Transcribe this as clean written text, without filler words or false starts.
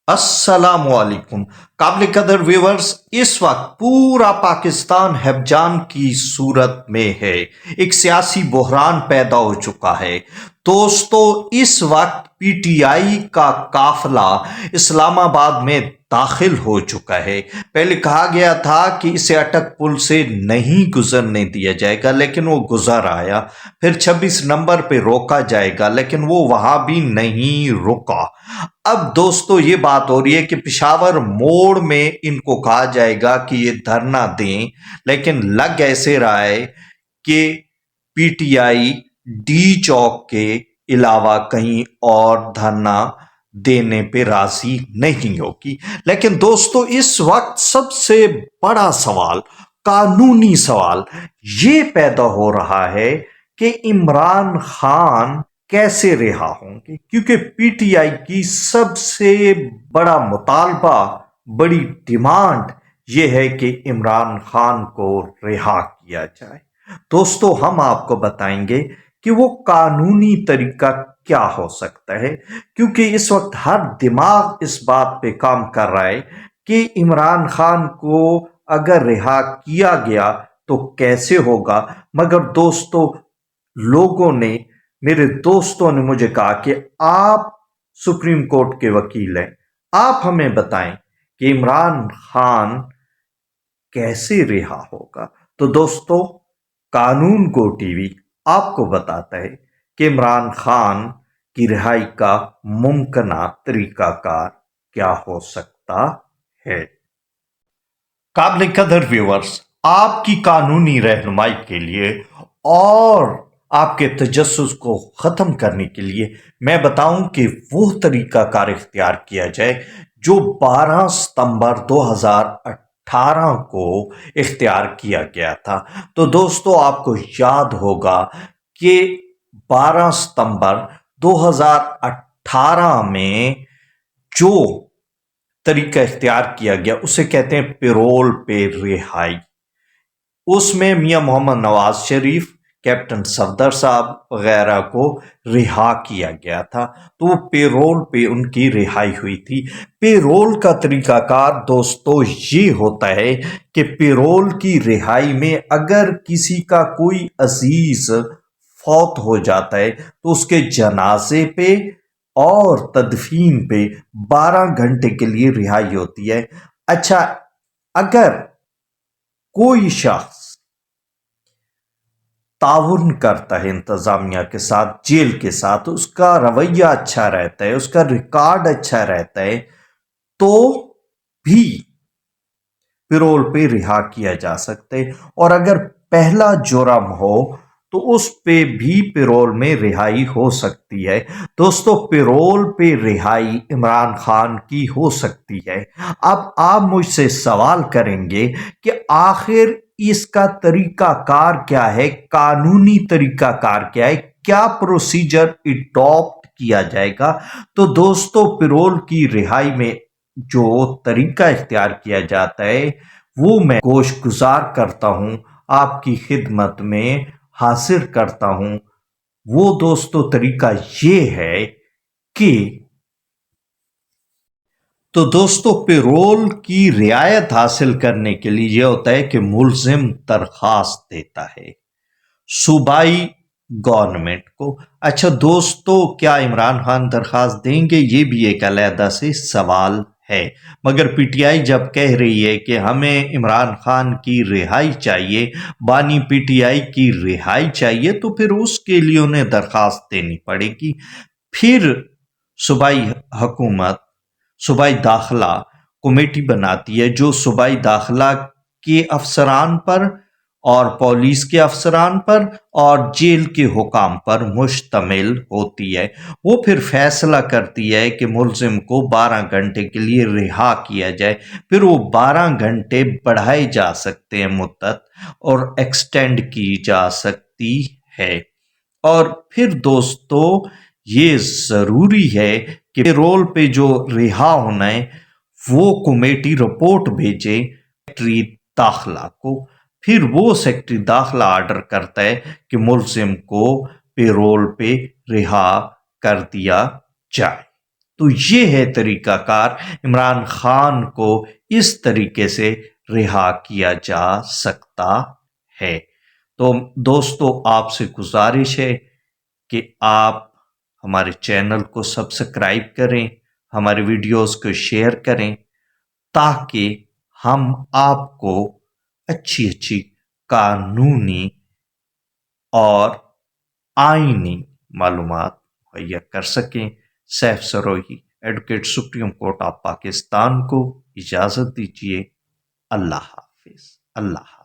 السلام علیکم قابل قدر ویورز، اس وقت پورا پاکستان ہیبجان کی صورت میں ہے۔ ایک سیاسی بحران پیدا ہو چکا ہے۔ دوستو، اس وقت پی ٹی آئی کا قافلہ اسلام آباد میں داخل ہو چکا ہے۔ پہلے کہا گیا تھا کہ اسے اٹک پل سے نہیں گزرنے دیا جائے گا، لیکن وہ گزر آیا۔ پھر 26 نمبر پہ روکا جائے گا، لیکن وہ وہاں بھی نہیں رکا۔ اب دوستو یہ بات ہو رہی ہے کہ پشاور موڑ میں ان کو کہا جائے گا کہ یہ دھرنا دیں، لیکن لگ ایسے رہا ہے کہ پی ٹی آئی ڈی چوک کے علاوہ کہیں اور دھرنا دینے پہ راضی نہیں ہوگی۔ لیکن دوستو، اس وقت سب سے بڑا سوال، قانونی سوال یہ پیدا ہو رہا ہے کہ عمران خان کیسے رہا ہوں گے، کیونکہ پی ٹی آئی کی سب سے بڑا مطالبہ، بڑی ڈیمانڈ یہ ہے کہ عمران خان کو رہا کیا جائے۔ دوستو، ہم آپ کو بتائیں گے کہ وہ قانونی طریقہ کیا ہو سکتا ہے، کیونکہ اس وقت ہر دماغ اس بات پہ کام کر رہا ہے کہ عمران خان کو اگر رہا کیا گیا تو کیسے ہوگا۔ مگر دوستو، میرے دوستوں نے مجھے کہا کہ آپ سپریم کورٹ کے وکیل ہیں، آپ ہمیں بتائیں کہ عمران خان کیسے رہا ہوگا۔ تو دوستو، قانون گو ٹی وی آپ کو بتاتا ہے کہ عمران خان کی رہائی کا ممکنہ طریقہ کار کیا ہو سکتا ہے۔ قابل قدر ویورز، آپ کی قانونی رہنمائی کے لیے اور آپ کے تجسس کو ختم کرنے کے لیے میں بتاؤں کہ وہ طریقہ کار اختیار کیا جائے جو 12 ستمبر 2018 کو اختیار کیا گیا تھا۔ تو دوستو، آپ کو یاد ہوگا کہ 12 ستمبر 2018 میں جو طریقہ اختیار کیا گیا اسے کہتے ہیں پیرول پہ رہائی۔ اس میں میاں محمد نواز شریف، کیپٹن صفدر صاحب وغیرہ کو رہا کیا گیا تھا، تو وہ پیرول پہ ان کی رہائی ہوئی تھی۔ پیرول کا طریقہ کار دوستو یہ ہوتا ہے کہ پیرول کی رہائی میں اگر کسی کا کوئی عزیز فوت ہو جاتا ہے تو اس کے جنازے پہ اور تدفین پہ 12 گھنٹے کے لیے رہائی ہوتی ہے۔ اچھا، اگر کوئی شخص تعاون کرتا ہے انتظامیہ کے ساتھ، جیل کے ساتھ، اس کا رویہ اچھا رہتا ہے، اس کا ریکارڈ اچھا رہتا ہے، تو بھی پیرول پہ رہا کیا جا سکتا ہے۔ اور اگر پہلا جرم ہو تو اس پہ بھی پیرول میں رہائی ہو سکتی ہے۔ دوستو، پیرول پہ رہائی عمران خان کی ہو سکتی ہے۔ اب آپ مجھ سے سوال کریں گے کہ آخر اس کا طریقہ کار کیا ہے، قانونی طریقہ کار کیا ہے، کیا پروسیجر اڈاپٹ کیا جائے گا۔ تو دوستو، پیرول کی رہائی میں جو طریقہ اختیار کیا جاتا ہے وہ میں گوش گزار کرتا ہوں، آپ کی خدمت میں حاضر کرتا ہوں۔ وہ دوستو طریقہ یہ ہے کہ پیرول کی رعایت حاصل کرنے کے لیے یہ ہوتا ہے کہ ملزم درخواست دیتا ہے صوبائی گورنمنٹ کو۔ اچھا دوستو، کیا عمران خان درخواست دیں گے؟ یہ بھی ایک علیحدہ سے سوال ہے۔ مگر پی ٹی آئی جب کہہ رہی ہے کہ ہمیں عمران خان کی رہائی چاہیے، بانی پی ٹی آئی کی رہائی چاہیے، تو پھر اس کے لیے انہیں درخواست دینی پڑے گی۔ پھر صوبائی حکومت صوبائی داخلہ کمیٹی بناتی ہے جو صوبائی داخلہ کے افسران پر اور پولیس کے افسران پر اور جیل کے حکام پر مشتمل ہوتی ہے۔ وہ پھر فیصلہ کرتی ہے کہ ملزم کو 12 گھنٹے کے لیے رہا کیا جائے۔ پھر وہ 12 گھنٹے بڑھائے جا سکتے ہیں مدت، اور ایکسٹینڈ کی جا سکتی ہے۔ اور پھر دوستو، یہ ضروری ہے کہ پیرول پہ جو رہا ہونا ہے وہ کمیٹی رپورٹ بھیجے سیکٹری داخلہ کو۔ پھر وہ سیکٹری داخلہ آرڈر کرتا ہے کہ ملزم کو پیرول پہ رہا کر دیا جائے۔ تو یہ ہے طریقہ کار، عمران خان کو اس طریقے سے رہا کیا جا سکتا ہے۔ تو دوستو، آپ سے گزارش ہے کہ آپ ہمارے چینل کو سبسکرائب کریں، ہمارے ویڈیوز کو شیئر کریں، تاکہ ہم آپ کو اچھی اچھی قانونی اور آئینی معلومات مہیا کر سکیں۔ Saif Sirohi, advocate, supreme court of Pakistan کو اجازت دیجیے۔ اللہ حافظ۔ اللہ حافظ۔